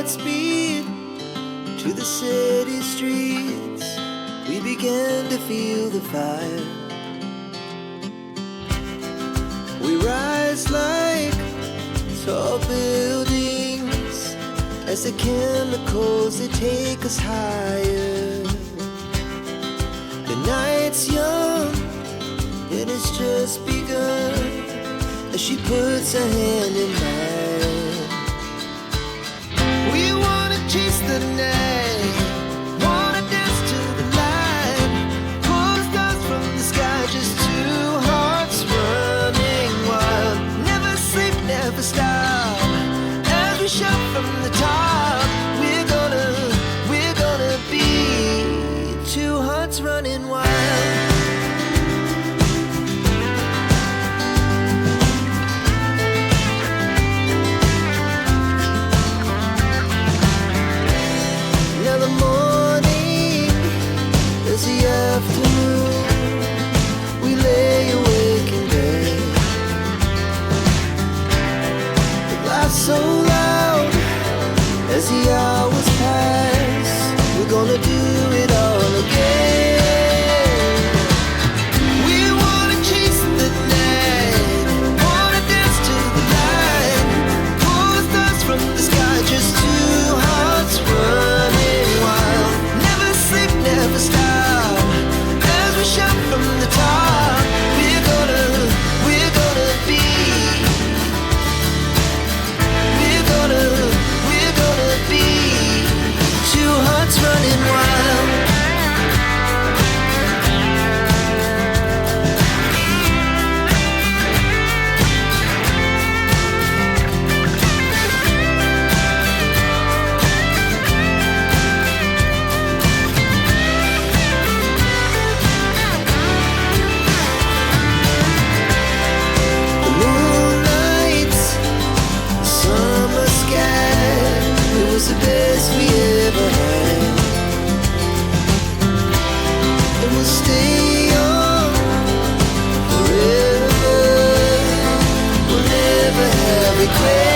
Godspeed to the city streets. We began to feel the fire. We rise like tall buildings as the chemicals, they take us higher. The night's young and it's just begun as she puts her hand in mine. We wanna chase the night, wanna dance to the light, pull the stars from the sky, just two hearts running wild. Never sleep, never stop, as we shout from the top. We're gonna be two hearts running wild. The afternoon, we lay awake in bed. The laughs so loud as the hours pass. We're gonna do it all again. We wanna chase the night, wanna dance to the light, pull the stars from the sky, just two hearts running wild. Never sleep, never stop, shout from the top. We're gonna be, we're gonna be two hearts running wild. The best we ever had, and we'll stay on forever. We'll never have regret.